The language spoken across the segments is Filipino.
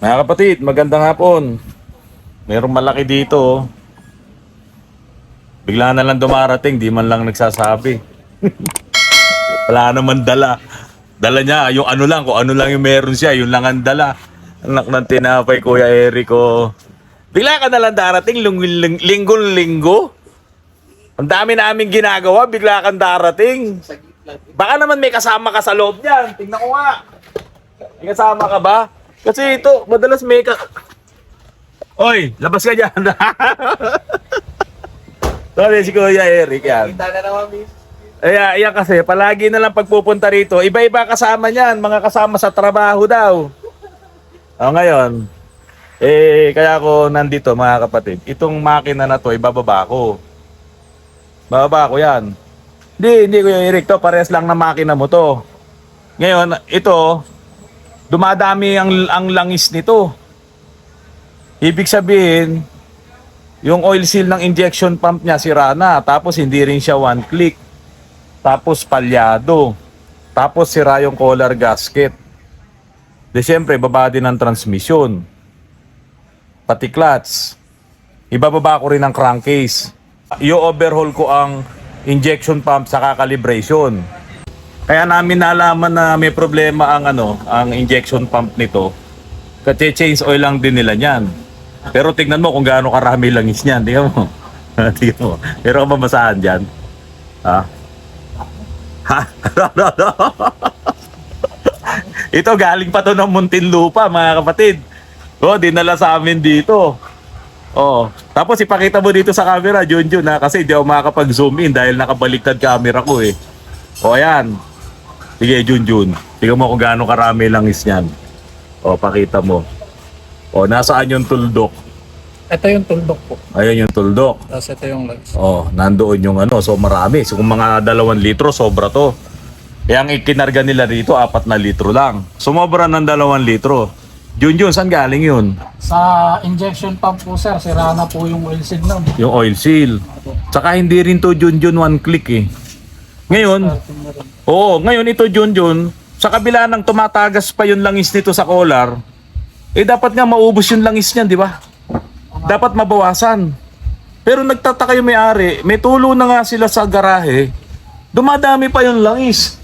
Mga kapatid, magandang hapon. Merong malaki dito. Oh. Bigla na lang dumarating, di man lang nagsasabi. Wala naman dala. Dala niya, yung ano lang, kung ano lang yung meron siya, yun lang ang dala. Anak ng tinapay, Kuya Erico. Bigla ka na lang darating, linggo-linggo. Ang dami namin ginagawa, bigla kang darating. Baka naman may kasama ka sa loob niyan. Tingnan ko nga. May kasama ka ba? Kasi ito, madalas may Oy, labas ka dyan. Sorry, si Kuya Eric yan. Kita na naman, miss. Ayan kasi, palagi na lang pagpupunta rito, iba-iba kasama niyan, mga kasama sa trabaho daw. Ngayon, kaya ako nandito mga kapatid, itong makina na to, ibababa ko. Bababa ko yan. Hindi Kuya Eric to, parehas lang na makina mo to. Ngayon, ito, dumadami ang langis nito. Ibig sabihin, yung oil seal ng injection pump niya sira na, tapos hindi rin siya one click. Tapos palyado. Tapos sira yung collar gasket. De syempre, baba din ang transmission. Pati clutch. Ibababa ko rin ang crankcase. I-overhaul ko ang injection pump sa calibration. Kaya namin nalaman na may problema ang injection pump nito. Kasi change oil lang din nila niyan. Pero tingnan mo kung gaano karami langis niyan. Tingnan mo. Tingnan mo. Pero mamasahan diyan. Ha? Ha? Ito galing pa to ng Muntinlupa, mga kapatid. Dinala sa amin dito. Tapos ipakita mo dito sa camera, Junjun, ha? Kasi di ako makakapag-zoom in dahil nakabaliktad camera ko eh. Ayan. Sige, Junjun. Tingnan mo kung gaano karami langis niyan. Pakita mo. Nasaan yung tuldok? Ito yung tuldok po. Ayun yung tuldok. Tapos ito yung legs. Nandoon yung so marami. So kung mga 2 litro, sobra to. Kaya ang ikinarga nila dito, 4 na litro lang. Sumobra ng 2 litro. Junjun, saan galing yun? Sa injection pump po, sir, sira na po yung oil seal nun. Yung oil seal. Tsaka hindi rin to Junjun one click eh. Ngayon, ngayon ito Junjun, sa kabila ng tumatagas pa yung langis nito sa collar, dapat nga maubos yung langis niyan, di ba? Dapat mabawasan. Pero nagtataka yung may-ari, may tulo na nga sila sa garahe, dumadami pa yung langis.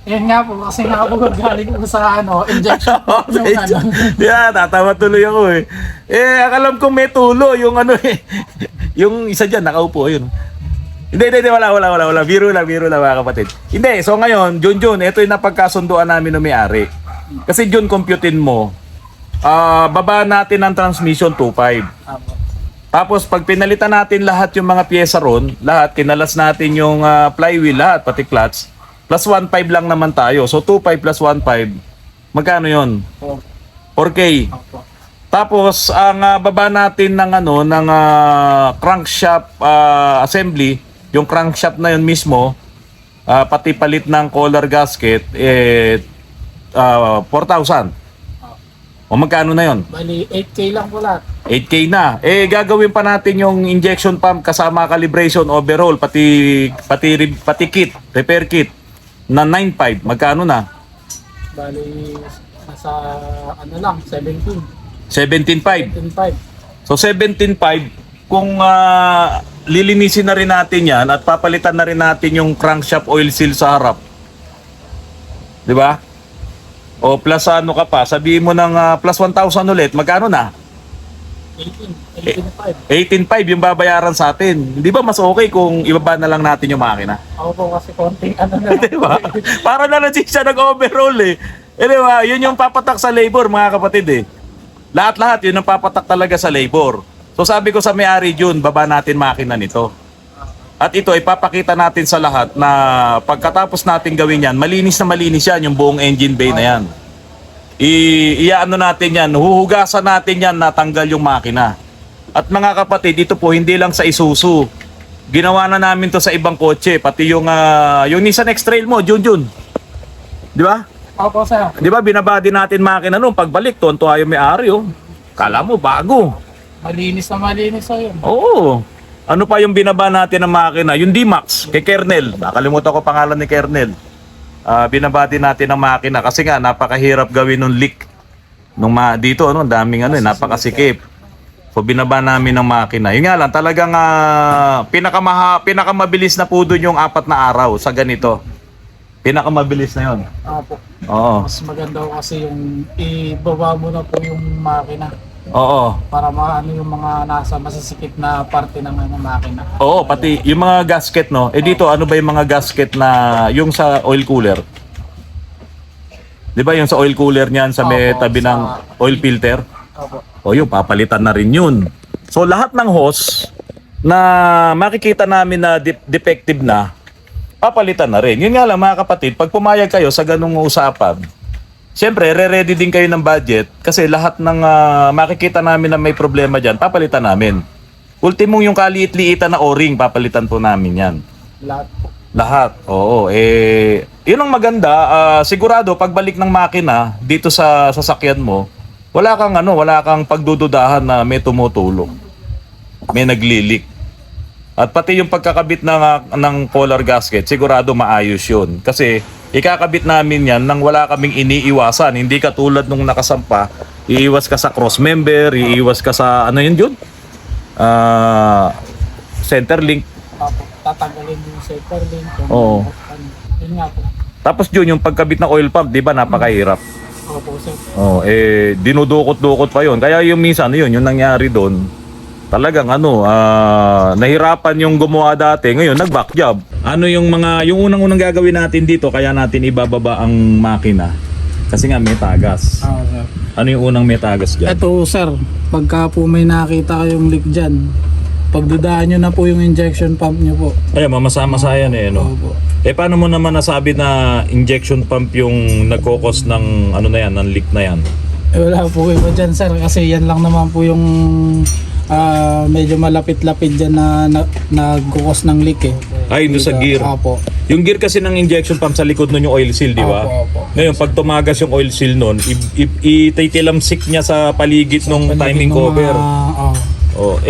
Yan nga po, kasi nga po galing po sa injection pump yung Tatawa tuloy ako eh. Akalam kong may tulo, yung yung isa dyan, nakaupo, yun. Hindi, wala. Biro lang mga kapatid. Hindi, so ngayon, Junjun, ito yung napagkasunduan namin ng may-ari. Kasi Jun, computein mo, baba natin ang transmission 2.5. Tapos pag pinalitan natin lahat yung mga pyesa ron, lahat, kinalas natin yung flywheel, lahat, pati clutch, plus 1.5 lang naman tayo. So 2.5 plus 1.5, magkano yon? 4K. Tapos ang baba natin ng crankshaft assembly, yung crankshaft na yun mismo, pati palit ng collar gasket, 4,000. Magkano na yon? Bali, 8K lang po lahat. 8K na. Gagawin pa natin yung injection pump kasama calibration, overhaul, pati kit, repair kit na 9.5. Magkano na? Bali, nasa 17. 17.5. 17.5. So 17.5, kung lilinisin na rin natin yan at papalitan na rin natin yung crankshaft oil seal sa harap. Di ba? Plus ano ka pa, sabihin mo ng plus 1,000 ulit, magkano na? 18.5. 18.5 yung babayaran sa atin. Hindi ba mas okay kung ibaba na lang natin yung makina? Ako po kasi konting na. Diba? Para na lang siya nag-overall eh. Diba? Yun yung papatak sa labor, mga kapatid eh. Lahat-lahat yun ang papatak talaga sa labor. So sabi ko sa may-ari, Jun, baba natin makina nito. At ito, ipapakita natin sa lahat na pagkatapos natin gawin yan, malinis na malinis yan, yung buong engine bay na yan. Iyaano natin yan, huhugasan natin yan na tanggal yung makina. At mga kapatid, ito po hindi lang sa Isuzu. Ginawa na namin to sa ibang kotse, pati yung Nissan X-Trail mo, Junjun. Di ba? Opo, sir. Di ba binabadi natin makina noon, pagbalik, tuwan-tuwa yung may-ari. Kala mo, bago. Malinis na malinis yun. Oo. Ano pa yung binaba natin ng makina? Yung D-Max, kay Kernel. Nakalimutan ko pangalan ni Kernel. Binabati natin ang makina kasi nga napakahirap gawin ng leak. Dito, ano, daming ano, napakasikip. So, binaba namin ng makina. Yun nga lang, talagang pinakamabilis na po doon yung 4 na araw sa ganito. Pinakamabilis na yun. Opo. Oo. Mas maganda ko kasi yung ibaba mo na po yung makina Oo. para maano yung mga nasa masisikip na parte ng ano, makina. Oo, pati yung mga gasket, no? Eh dito, ano ba yung mga gasket na yung sa oil cooler? Di ba yung sa oil cooler niyan sa may Opo, tabi sa- ng oil filter? Opo. O yun, papalitan na rin yun. So lahat ng hose na makikita namin na defective na, papalitan na rin. Yun nga lang mga kapatid, pag pumayag kayo sa ganung usapan, siyempre, re-ready din kayo ng budget kasi lahat ng makikita namin na may problema dyan, papalitan namin. Ultimong yung kaliit-liitan na o-ring, papalitan po namin yan. Lahat po. Lahat. Oo. Yun ang maganda. Sigurado, pagbalik ng makina dito sa sasakyan mo, wala kang pagdududahan na may tumutulong. May naglilik. At pati yung pagkakabit ng collar gasket, sigurado maayos yun. Kasi ikakabit namin yan nang wala kaming iniiwasan. Hindi katulad nung nakasampa, iiwas ka sa cross member, iiwas ka sa ano yun yun? Center link. Opo. Tatanggalin yung center link. Oo. Yun nga po. Tapos yun, yung pagkabit ng oil pump, di ba napakahirap? Opo, sir. Oh, dinudukot-dukot pa yun. Kaya yung minsan, yung nangyari doon, talagang nahirapan yung gumawa dati. Ngayon, nag-back job. Ano yung unang-unang gagawin natin dito, kaya natin ibababa ang makina? Kasi nga may tagas. Oo, sir. Ano yung unang may tagas dyan? Ito, sir. Pagka po may nakita kayong leak dyan, pagdudaan nyo na po yung injection pump nyo po. Ay, mamasa-masa yan no? Opo. Paano mo naman nasabi na injection pump yung nagkokos ng ng leak na yan? Wala po iba dyan, sir. Kasi yan lang naman po yung medyo malapit-lapit dyan na nagkukos ng leak eh. Ay, doon sa gear. Opo. Yung gear kasi ng injection pump sa likod nun yung oil seal, di ba? Opo. Ngayon, pag tumagas yung oil seal nun, ititilamsik niya sa paligid ng timing cover.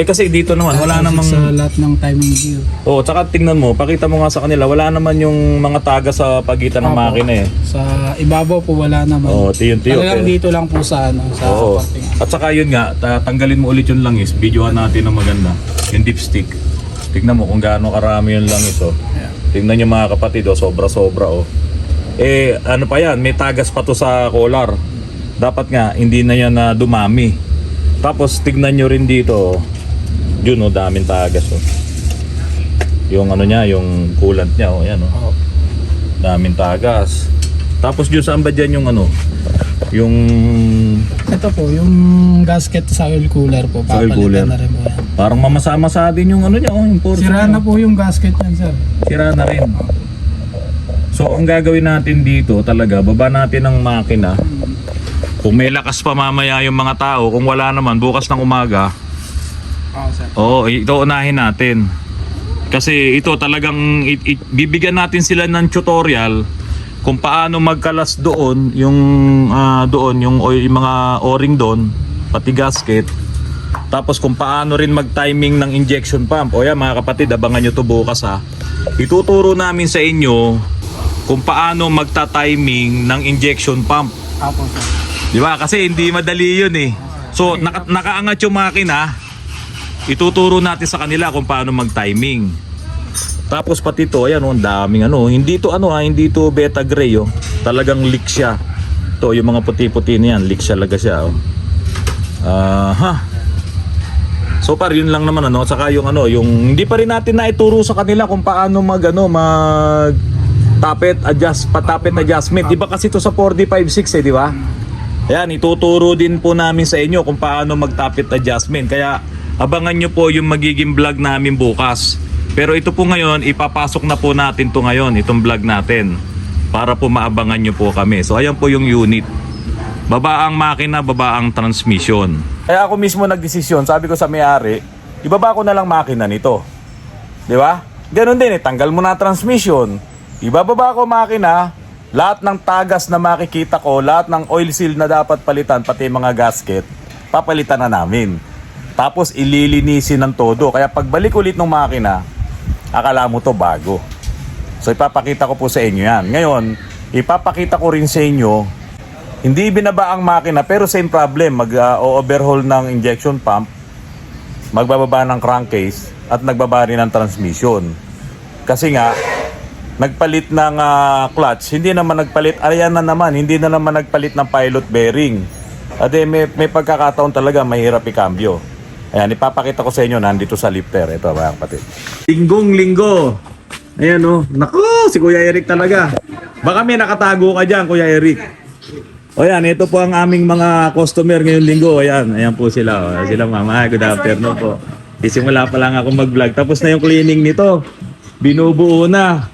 Kasi dito naman, wala namang... Sa lahat ng timing gear. Tsaka tingnan mo, pakita mo nga sa kanila, wala naman yung mga tagas sa pagitan ng Opo. makina eh. Sa ibabaw po wala naman. Tiyon-tiyo. Talagang dito lang po sa sa parte nga. At saka yun nga, tanggalin mo ulit yung langis, videohan natin ng maganda, yung dipstick. Tignan mo kung gaano karami yung langis, Yeah. Tingnan nyo mga kapatid, sobra-sobra, ano pa yan, may tagas pa to sa collar. Dapat nga, hindi na yan na dumami. Tapos, tignan nyo rin dito, yun, daming tagas, Yung niya, yung coolant niya, yan, Opo. daming tagas. Tapos, dyan saan ba dyan yung yung... Ito po, yung gasket sa oil cooler po. Sa oil cooler. Papalitan na rin po yan. Parang mamasa-masa din yung niya, yung portion. Sira na po yung gasket yan, sir. Sira na rin. So, ang gagawin natin dito talaga, baba natin ang makina. Kung may lakas pa mamaya yung mga tao, kung wala naman, bukas ng umaga, Oo, sir. ito unahin natin. Kasi ito talagang, bibigyan natin sila ng tutorial kung paano magkalas doon, yung mga o-ring doon, pati gasket. Tapos kung paano rin mag-timing ng injection pump. O yan mga kapatid, abangan nyo to bukas ha. Ituturo namin sa inyo kung paano magta-timing ng injection pump. Opo, sir. Di ba? Kasi hindi madali yun eh. So nakaangat yung makina, ituturo natin sa kanila kung paano mag-timing. Tapos pati to, ayan ang daming hindi to beta gray Talagang leak siya. To yung mga puti-puti na yan, leak talaga siya So par yun lang naman saka yung hindi pa rin natin naituro sa kanila kung paano mag tapet adjustment. Di ba kasi to sa 4D56 di ba? Ayan, ituturo din po namin sa inyo kung paano mag-tappet adjustment. Kaya abangan nyo po yung magiging vlog namin bukas. Pero ito po ngayon, ipapasok na po natin to ngayon, itong vlog natin. Para po maabangan nyo po kami. So ayan po yung unit. Baba ang makina, baba ang transmission. Kaya ako mismo nagdesisyon, sabi ko sa may-ari, ibaba ko na lang makina nito. Di ba? Ganon din tanggal mo na transmission. Ibababa ko makina, lahat ng tagas na makikita ko, lahat ng oil seal na dapat palitan, pati mga gasket, papalitan na namin. Tapos ililinisin ng todo. Kaya pagbalik ulit ng makina, akala mo to bago. So ipapakita ko po sa inyo yan. Ngayon, ipapakita ko rin sa inyo Hindi binaba ang makina pero same problem. Mag-overhaul ng injection pump, magbababa ng crankcase at nagbaba rin ng transmission. Kasi nga, nagpalit ng clutch, hindi naman nagpalit, hindi na naman nagpalit ng pilot bearing. At may pagkakataon talaga mahirap ikambyo. Ayan, ipapakita ko sa inyo nandito sa lifter. Ito mga kapatid. Linggong-linggo. Ayan o. Naku, si Kuya Eric talaga. Baka may nakatago ka dyan, Kuya Eric. O yan, ito po ang aming mga customer ngayong linggo. Ayan, ayan po sila. Sila mama, good afternoon po. Isimula pa lang ako mag-vlog. Tapos na yung cleaning nito. Binubuo na.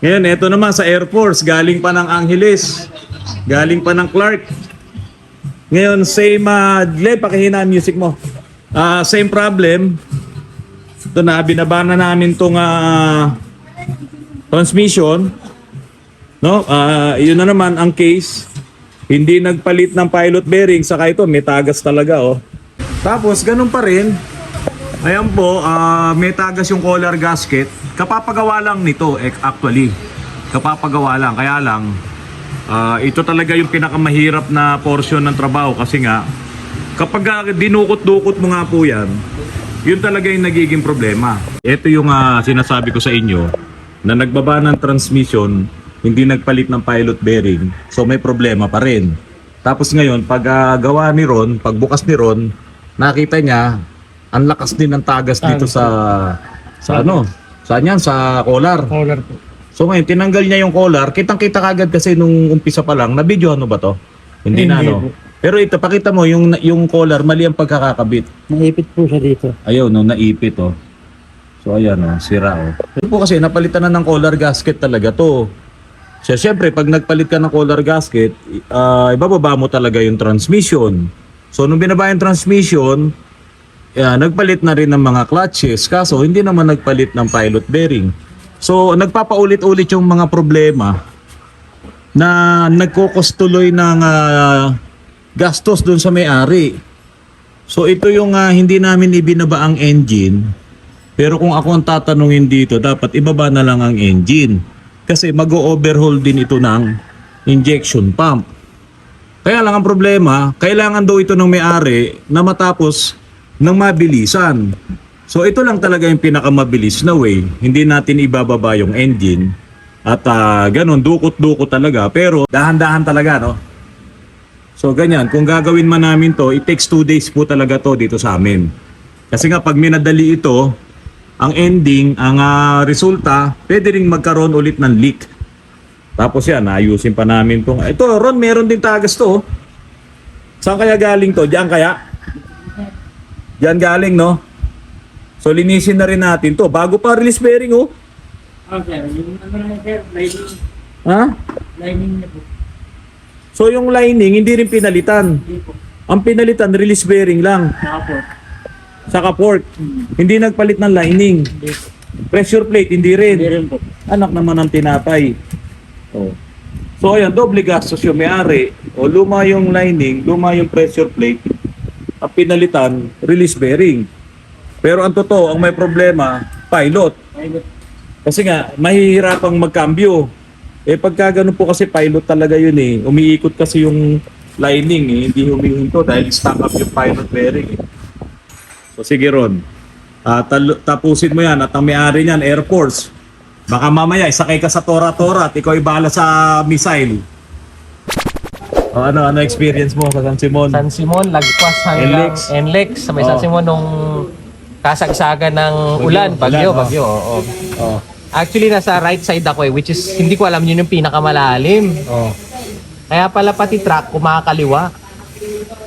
Ngayon, ito naman sa Air Force. Galing pa ng Angeles. Galing pa ng Clark. Ngayon, same, Gle, pakihina ang music mo. Same problem. Ito na, binaba na namin itong transmission. No? Yun na naman ang case. Hindi nagpalit ng pilot bearing. Saka ito, may tagas talaga. Oh. Tapos, ganun pa rin. Ayan po, may tagas yung collar gasket. Kapapagawa lang nito, actually. Kapapagawa lang. Kaya lang, ito talaga yung pinakamahirap na portion ng trabaho. Kasi nga, kapag dinukot-dukot mo nga po yan, yun talaga yung nagiging problema. Ito yung sinasabi ko sa inyo, na nagbaba ng transmission, hindi nagpalit ng pilot bearing. So may problema pa rin. Tapos ngayon, pag gawa ni Ron, pagbukas ni Ron, nakita niya, ang lakas din ng tagas dito sa ano? Saan yan? Sa collar. Collar po. So ngayon, tinanggal niya yung collar. Kitang-kita kagad kasi nung umpisa pa lang, na-video ano ba to? Hindi na ano. po. Pero ito, pakita mo, yung collar, mali ang pagkakakabit. Naipit po siya dito. Ayaw, no, naipit, oh. So ayan, oh, sira, oh. Ito po kasi, napalitan na ng collar gasket talaga to. So, syempre, pag nagpalit ka ng collar gasket, ibababa mo talaga yung transmission. So, nung binaba yung transmission, nagpalit na rin ng mga clutches. Kaso, hindi naman nagpalit ng pilot bearing. So, nagpapaulit-ulit yung mga problema na nagkukustuloy ng gastos dun sa may-ari. So, ito yung hindi namin ibinaba ang engine. Pero kung ako ang tatanungin dito, dapat ibaba na lang ang engine. Kasi mag-overhaul din ito ng injection pump. Kaya lang ang problema, kailangan daw ito ng may-ari na matapos ng mabilisan. So ito lang talaga yung pinakamabilis na way. Hindi natin ibababa yung engine. At ganun, dukot-dukot talaga. Pero dahan-dahan talaga, no? So ganyan, kung gagawin man namin to, it takes 2 days po talaga to dito sa amin. Kasi nga pag minadali ito, ang ending, ang resulta, pwede ring magkaroon ulit ng leak. Tapos yan, ayusin pa namin itong... Ito, Ron, meron din tagas to. Saan kaya galing to? Diyan kaya? Diyan galing, no? So, linisin na rin natin to. Bago pa release bearing, oh. Okay, yung ano na sir, lining. Ha? Lining na po. So, yung lining, hindi rin pinalitan. Hindi po. Ang pinalitan, release bearing lang. Nakaport. Saka port. Hindi nagpalit ng lining. Hindi po. Pressure plate, hindi rin. Hindi rin po. Anak naman ng tinapay. Oh. So ayan, doble gastos yung may-ari. O luma yung lining, luma yung pressure plate. Ang pinalitan, release bearing. Pero ang totoo, ang may problema, pilot. Pilot. Kasi nga, mahihirapang magkambyo. Pagka ganun po kasi pilot talaga yun eh. Umiikot kasi yung lining eh. Hindi humihinto dahil stuck up yung pilot bearing eh. So sige Ron, tapusin mo yan at ang may-ari niyan, Air Force. Baka mamaya isakay ka sa Tora-Tora at ikaw ibala sa missile. O ano experience mo sa San Simon? San Simon, lagpas hanggang NLEX. Sa may San Simon nung kasagsagan ng ulan, bagyo. Oo. Oh. Actually, nasa right side ako which is hindi ko alam yun yung pinakamalalim. Oh. Kaya pala pati truck kumakaliwa.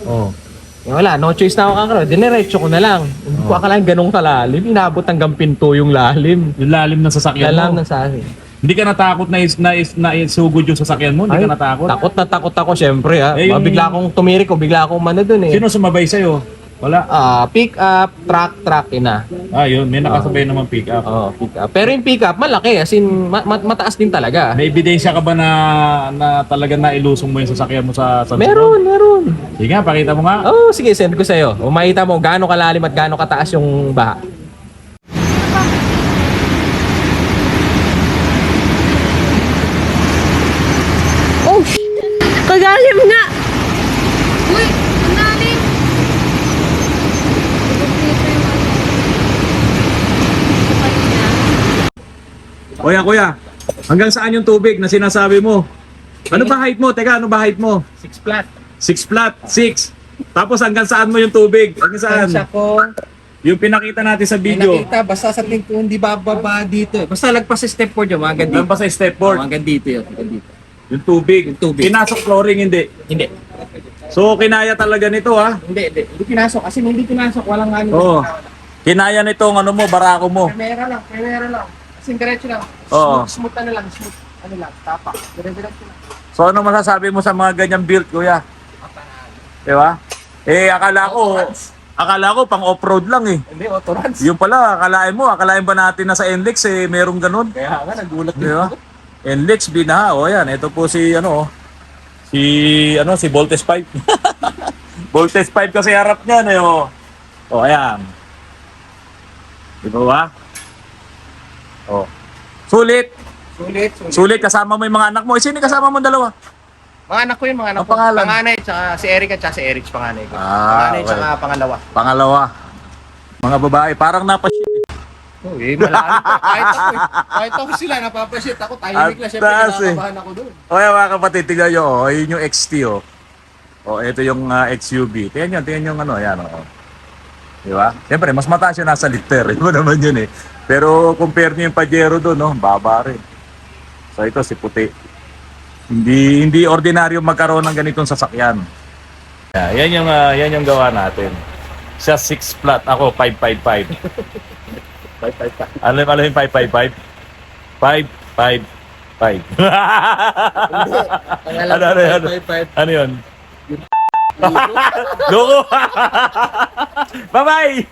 Oh. Wala, no choice na ako kakaro. Dinerecho ko na lang. Hindi ko akalain ganong kalalim. Inabot hanggang pinto yung lalim. Yung lalim ng sasakyan Lalim mo. ng sa akin. Hindi ka natakot na isugod yung sasakyan mo? Hindi ka natakot? Takot ako syempre ha. Yung- Bigla akong tumirik o bigla akong mano dun eh. Sino sumabay sa'yo? Wala. Pick up, truck ina. Yun. May nakasabay naman pick up. Oh, pick up. Pero yung pick up, malaki. As in, mataas din talaga. May ebidensya ka ba na talagang nailusong mo yung sasakyan mo sa San Simon? Meron. Sige nga, pakita mo nga. Oh, sige, send ko sa'yo. O makita mo gaano kalalim at gaano kataas yung baha. Oh, kagalim nga. Kuya, hanggang saan yung tubig na sinasabi mo? Ano ba height mo? Teka, ano ba height mo? 6 flat. 6 flat, 6. Tapos hanggang saan mo yung tubig? Hanggang saan? Tansya ko. Yung pinakita natin sa May video. nakita, basta sa tingin ko hindi bababa dito eh. Basta lagpas sa step 4 dyan, mga Doon pa sa step board. Hanggang dito yun, hanggang dito. Yung tubig. Yung tubig. Pinasok flooring, hindi. Hindi. So, kinaya talaga nito, ha? Hindi. Hindi pinasok. Kasi nung hindi pinasok, walang ano. Oo. Kinaya nitong ano mo, barako mo. Camera lang. Kasi diretso lang. Oo. Smooth ano lang, smooth. Ano lang, tapak. Diretso lang. So, ano masasabi mo sa mga ganyang build, kuya? Di ba? Akala ko pang off-road lang eh. Hindi, autorans. Yung pala, akalain ba natin na sa NLEX eh, merong ganun? Kaya nga, nagulat Di ba? NLEX, binaha. O yan, ito po si si Voltes 5. Voltes 5 kasi harap niyan eh. O, ayan. Di ba ba? O. Sulit. Sulit, kasama mo yung mga anak mo. Sino yung kasama mo dalawa? Mga anak ko yun, mga anak Ang ko. pangalan? Panganay, tsaka si Eric at tsaka si Eric, panganay ko. Ah, Panganay, okay. tsaka pangalawa. Pangalawa. Mga babae, parang napashit. Oh, malalim pa. Kahit ako sila, napapashit ako. Tahimik lang, syempre, At taas, eh. kinakabahan ako doon. O yan mga kapatid, tignan nyo. O, yun yung XT o. O, ito yung XUV. Tingnan yung ano, yan o. Di ba? Siyempre, mas mataas yun nasa liter. Iba naman yun eh. Pero compare nyo yung Pajero doon, no? Baba rin. So ito, si puti. Hindi ordinaryo magkaroon ng ganitong sasakyan. Yeah, yan yung gawa natin. Siya 6 flat, ako 555. 555. Alam yung 555? 555. Ano yun? Loko! Bye-bye!